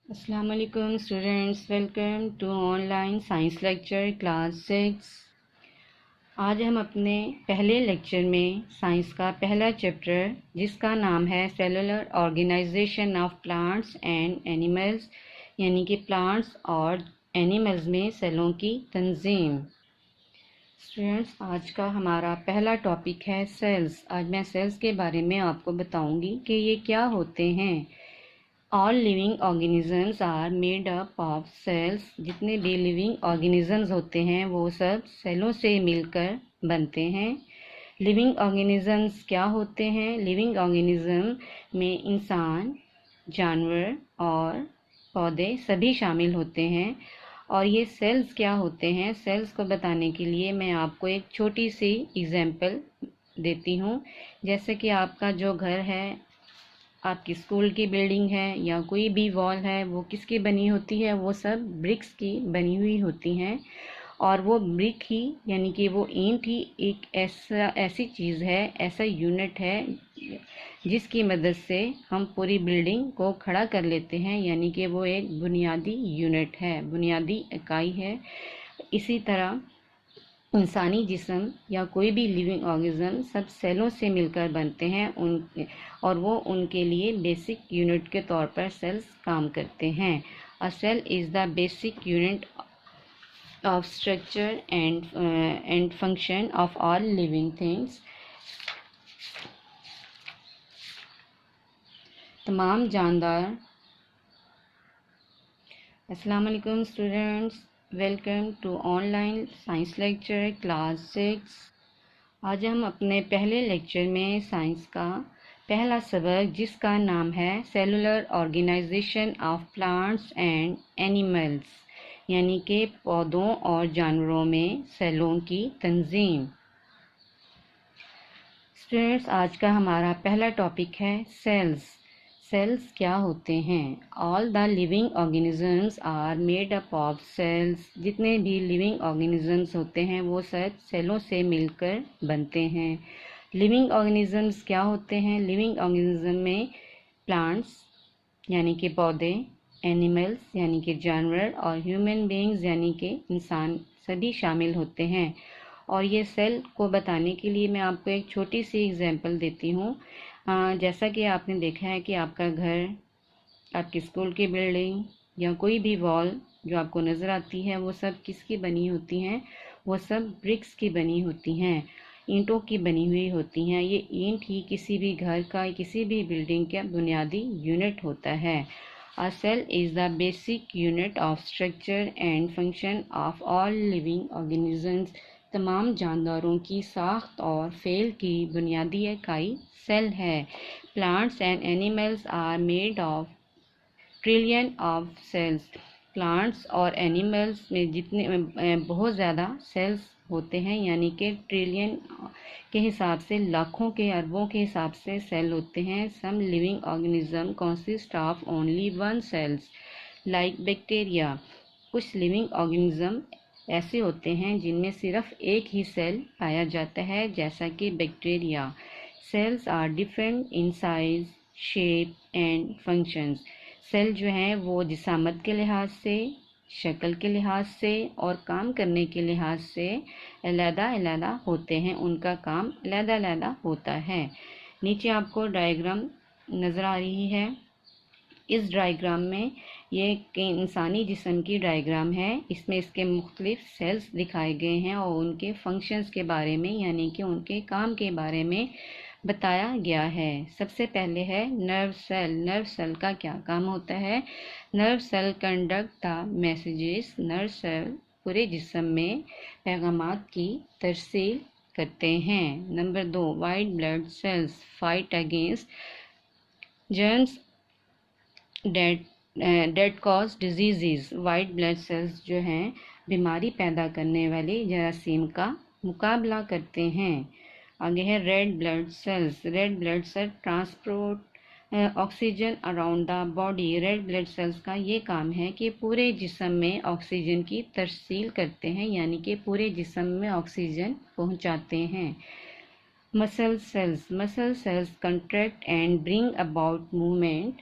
السلام علیکم students, welcome to online science lecture class 6۔ آج ہم اپنے پہلے لیکچر میں سائنس کا پہلا چیپٹر جس کا نام ہے cellular organisation of plants and animals, یعنی کہ پلانٹس اور اینیملز میں سیلوں کی تنظیم۔ اسٹوڈینٹس، آج کا ہمارا پہلا ٹاپک ہے سیلز۔ آج میں سیلز کے بارے میں آپ کو بتاؤں گی کہ یہ کیا ہوتے ہیں۔ All living organisms are made up of cells. جتنے بھی لیونگ آرگینزمز ہوتے ہیں وہ سب سیلوں سے مل کر بنتے ہیں۔ لیونگ آرگینزمز کیا ہوتے ہیں؟ لیونگ آرگینزم میں انسان، جانور اور پودے سبھی شامل ہوتے ہیں۔ اور یہ سیلز کیا ہوتے ہیں؟ سیلز کو بتانے کے لیے میں آپ کو ایک چھوٹی سی ایگزامپل دیتی ہوں۔ جیسے کہ آپ کا جو گھر ہے، آپ کی اسکول کی بلڈنگ ہے یا کوئی بھی وال ہے، وہ کس کی بنی ہوتی ہے؟ وہ سب برکس کی بنی ہوئی ہوتی ہیں۔ اور وہ برک ہی یعنی کہ وہ اینٹ ہی ایک ایسی چیز ہے، ایسا یونٹ ہے جس کی مدد سے ہم پوری بلڈنگ کو کھڑا کر لیتے ہیں، یعنی کہ وہ ایک بنیادی یونٹ ہے، بنیادی اکائی ہے۔ اسی طرح انسانی جسم یا کوئی بھی لیونگ آرگنزم سب سیلوں سے مل کر بنتے ہیں، اور وہ ان کے لیے بیسک یونٹ کے طور پر سیلز کام کرتے ہیں۔ A cell is the basic unit of structure and function of all living things۔ تمام جاندار۔ السلام علیکم students, welcome to online science lecture class 6۔ آج ہم اپنے پہلے لیکچر میں سائنس کا پہلا سبق جس کا نام ہے cellular organisation of plants and animals, یعنی کہ پودوں اور جانوروں میں سیلوں کی تنظیم۔ اسٹوڈینٹس، آج کا ہمارا پہلا ٹاپک ہے سیلز۔ سیلز کیا ہوتے ہیں؟ All the living organisms are made up of cells. جتنے بھی لیونگ آرگینزمز ہوتے ہیں وہ سب سیلوں سے مل کر بنتے ہیں۔ لیونگ آرگینزمز کیا ہوتے ہیں؟ لیونگ آرگینزم میں پلانٹس یعنی کہ پودے، اینیملز یعنی کہ جانور، اور ہیومن بینگز یعنی کہ انسان سبھی شامل ہوتے ہیں۔ اور یہ سیل کو بتانے کے لیے میں آپ کو ایک چھوٹی سی ایگزامپل دیتی ہوں۔ جیسا کہ آپ نے دیکھا ہے کہ آپ کا گھر، آپ کی اسکول کی بلڈنگ یا کوئی بھی وال جو آپ کو نظر آتی ہے وہ سب کس کی بنی ہوتی ہیں؟ وہ سب برکس کی بنی ہوتی ہیں، اینٹوں کی بنی ہوئی ہوتی ہیں۔ یہ اینٹ ہی کسی بھی گھر کا، کسی بھی بلڈنگ کا بنیادی یونٹ ہوتا ہے۔ A cell is the basic unit of structure and function of all living organisms۔ تمام جانداروں کی ساخت اور فعل کی بنیادی اکائی سیل ہے۔ Plants and animals are made of trillion of cells. Plants اور اینیملز میں جتنے بہت زیادہ سیلز ہوتے ہیں، یعنی کہ ٹریلین کے حساب سے، لاکھوں کے، اربوں کے حساب سے سیل ہوتے ہیں۔ Some living organism consist of only one cells like bacteria. کچھ لیونگ آرگنزم ایسے ہوتے ہیں جن میں صرف ایک ہی سیل پایا جاتا ہے، جیسا کہ bacteria. Cells are different in size, shape and functions. Cell جو ہیں وہ جسامت کے لحاظ سے، شکل کے لحاظ سے اور کام کرنے کے لحاظ سے علیحدہ علیحدہ ہوتے ہیں، ان کا کام علیحدہ علیحدہ ہوتا ہے۔ نیچے آپ کو ڈائیگرام نظر آ رہی ہے۔ اس ڈائیگرام میں یہ انسانی جسم کی ڈائیگرام ہے۔ اس میں اس کے مختلف سیلز دکھائے گئے ہیں اور ان کے فنکشنز کے بارے میں، یعنی کہ ان کے کام کے بارے میں بتایا گیا ہے۔ سب سے پہلے ہے نرو سیل۔ نرو سیل کا کیا کام ہوتا ہے؟ Nerve cell conduct the messages. Nerve cell پورے جسم میں پیغامات کی ترسیل کرتے ہیں۔ Number 2، white blood cells fight against germs that cause diseases. White blood cells جو ہیں بیماری پیدا کرنے والے جراثیم کا مقابلہ کرتے ہیں۔ آگے ہے red blood cells. Red blood cell transport oxygen around the body. Red blood cells کا یہ کام ہے کہ پورے جسم میں آکسیجن کی ترسیل کرتے ہیں، یعنی کہ پورے جسم میں آکسیجن پہنچاتے ہیں۔ Muscle cells. Muscle cells contract and bring about movement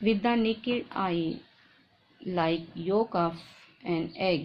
with the naked eye like yolk of an egg।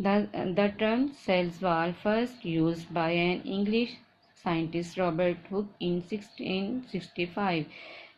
The term cells were first used by an English scientist Robert Hooke in 1665।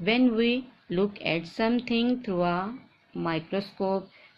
When we look at something through a microscope,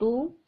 2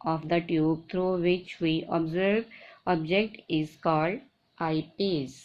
of the tube through which we observe object is called eyepiece।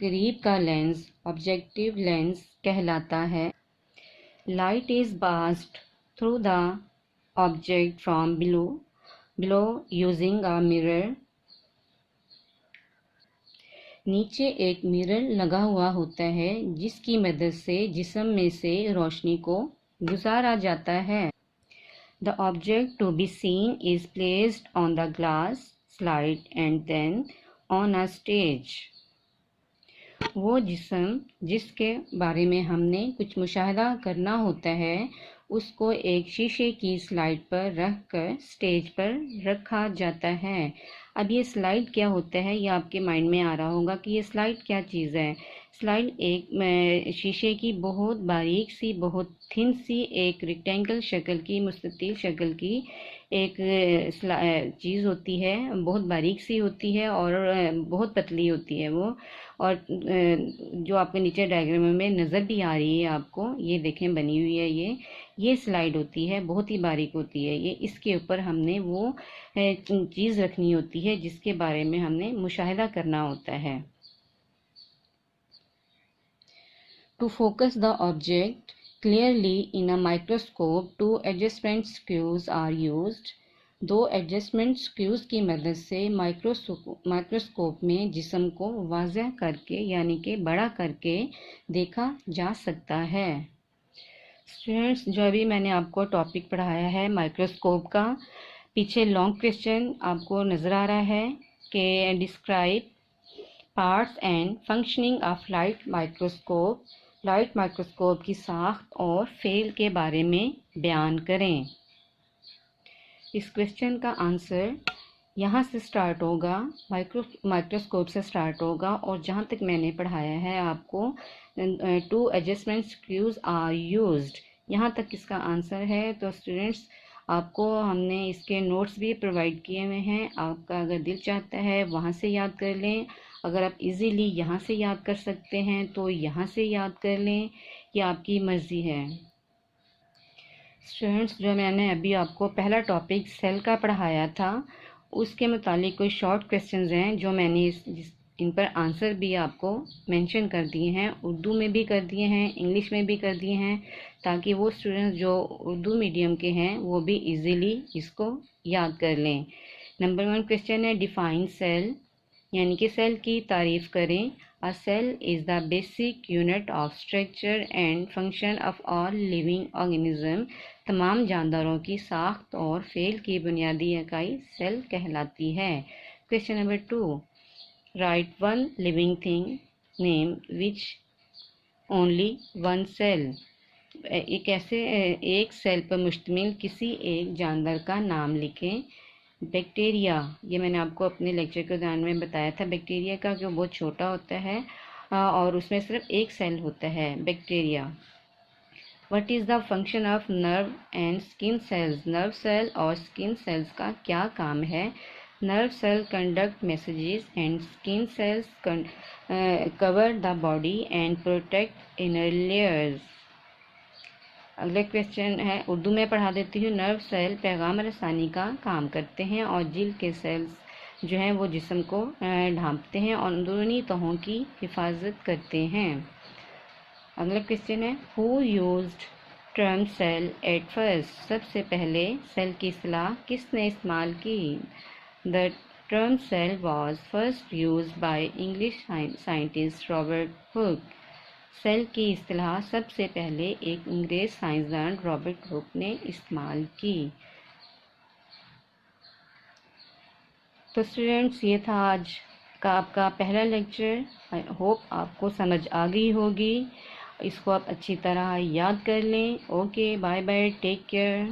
قریب کا lens objective lens کہلاتا ہے. Light is passed through the object from below using a mirror. نیچے ایک mirror لگا ہوا ہوتا ہے جس کی مدد سے جسم میں سے روشنی کو گزارا جاتا ہے. The object to be seen is placed on the glass slide and then on a stage. وہ جسم جس کے بارے میں ہم نے کچھ مشاہدہ کرنا ہوتا ہے اس کو ایک شیشے کی سلائڈ پر رکھ کر سٹیج پر رکھا جاتا ہے. اب یہ سلائڈ کیا ہوتا ہے یہ آپ کے مائنڈ میں آ رہا ہوگا کہ یہ سلائڈ کیا چیز ہے. سلائڈ ایک شیشے کی بہت باریک سی بہت تھن سی ایک ریکٹینگل شکل کی مستطیل شکل کی ایک چیز ہوتی ہے. بہت باریک سی ہوتی ہے اور بہت پتلی ہوتی ہے وہ, اور جو آپ کے نیچے ڈائیگرام میں نظر بھی آ رہی ہے آپ کو, یہ دیکھیں بنی ہوئی ہے. یہ سلائڈ ہوتی ہے, بہت ہی باریک ہوتی ہے یہ. اس کے اوپر ہم نے وہ چیز رکھنی ہوتی ہے جس کے بارے میں ہم نے مشاہدہ کرنا ہوتا ہے. To focus the object clearly in a microscope, two adjustment screws are used. 2 adjustment سکیوز کی مدد سے مائکروسکوپ میں جسم کو واضح کر کے یعنی کہ بڑا کر کے دیکھا جا سکتا ہے. اسٹوڈینٹس, جو ابھی میں نے آپ کو ٹاپک پڑھایا ہے مائکروسکوپ کا, پیچھے لانگ کویسچن آپ کو نظر آ رہا ہے کہ describe parts and functioning of light microscope. Light microscope کی ساخت اور فعل کے بارے میں بیان کریں. اس کویسچن کا آنسر یہاں سے سٹارٹ ہوگا, مائکروسکوپ سے سٹارٹ ہوگا, اور جہاں تک میں نے پڑھایا ہے آپ کو 2 ایڈجسٹمنٹ سکریوز آر یوزڈ, یہاں تک اس کا آنسر ہے. تو اسٹوڈینٹس آپ کو ہم نے اس کے نوٹس بھی پرووائڈ کیے ہوئے ہیں, آپ کا اگر دل چاہتا ہے وہاں سے یاد کر لیں. اگر آپ ایزیلی یہاں سے یاد کر سکتے ہیں تو یہاں سے یاد کر لیں, یہ آپ کی مرضی ہے. اسٹوڈینٹس, جو میں نے ابھی آپ کو پہلا ٹاپک سیل کا پڑھایا تھا اس کے متعلق کوئی شارٹ کویسچنز ہیں جو میں نے ان پر آنسر بھی آپ کو مینشن کر دیے ہیں, اردو میں بھی کر دیے ہیں, انگلش میں بھی کر دیے ہیں, تاکہ وہ اسٹوڈنٹس جو اردو میڈیم کے ہیں وہ بھی ایزیلی اس کو یاد کر لیں. نمبر 1 کویسچن ہے ڈیفائن سیل, یعنی کہ سیل کی تعریف کریں. A cell is the basic unit of structure and function of all living organism. تمام جانداروں کی ساخت اور فعل کی بنیادی اکائی سیل کہلاتی ہے. Question number 2. Write one living thing name which only one cell. ایک سیل پر مشتمل کسی ایک جاندار کا نام لکھیں. بیکٹیریا, یہ میں نے آپ کو اپنے لیکچر کے دوران میں بتایا تھا بیکٹیریا کا, کہ وہ بہت چھوٹا ہوتا ہے اور اس میں صرف ایک سیل ہوتا ہے bacteria. What is the function of nerve and skin cells? Nerve cell اور skin cells کا کیا کام ہے؟ Nerve cell conduct messages and skin cells cover the body and protect inner layers. اگلا کویسچن ہے, اردو میں پڑھا دیتی ہوں. نرو سیل پیغام رسانی کا کام کرتے ہیں اور جلد کے سیلز جو ہیں وہ جسم کو ڈھانپتے ہیں اور اندرونی تہوں کی حفاظت کرتے ہیں. اگلا کویسچن ہے, who used term cell at first. سب سے پہلے سیل کی اصطلاح کس نے استعمال کی؟ The term cell was first used by English scientist Robert Hooke. Cell کی اصطلاح سب سے پہلے ایک انگریز سائنسدان رابرٹ ہک نے استعمال کی. تو اسٹوڈینٹس, یہ تھا آج کا آپ کا پہلا لیکچر. آئی ہوپ آپ کو سمجھ آ گئی ہوگی. اس کو آپ اچھی طرح یاد کر لیں. Okay, bye bye, take care.